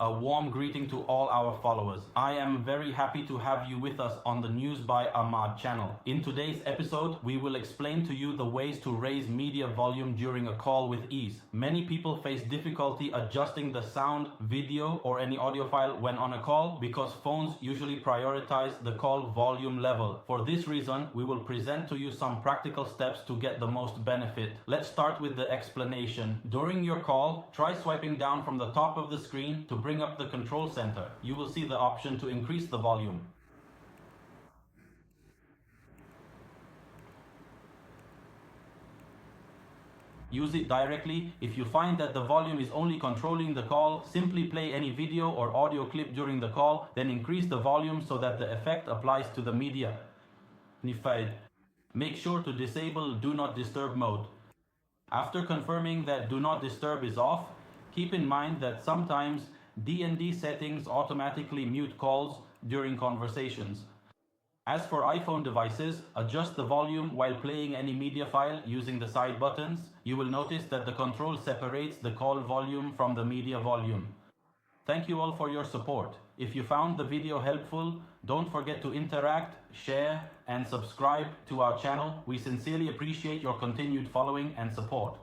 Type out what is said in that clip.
a warm greeting to all our followers. I am very happy to have you with us on the News by Imad channel. In today's episode, we will explain to you the ways to raise media volume during a call with ease. Many people face difficulty adjusting the sound, video, or any audio file when on a call because phones usually prioritize the call volume level. For this reason, we will present to you some practical steps to get the most benefit. Let's start with the explanation. During your call, try swiping down from the top of the screen to bring up the control center. You will see the option to increase the volume. Use it directly. If you find that the volume is only controlling the call, simply play any video or audio clip during the call, then increase the volume so that the effect applies to the media. Make sure to disable Do Not Disturb mode. After confirming that Do Not Disturb is off, keep in mind that sometimes D&D settings automatically mute calls during conversations. As for iPhone devices, adjust the volume while playing any media file using the side buttons. You will notice that the control separates the call volume from the media volume. Thank you all for your support. If you found the video helpful, don't forget to interact, share, and subscribe to our channel. We sincerely appreciate your continued following and support.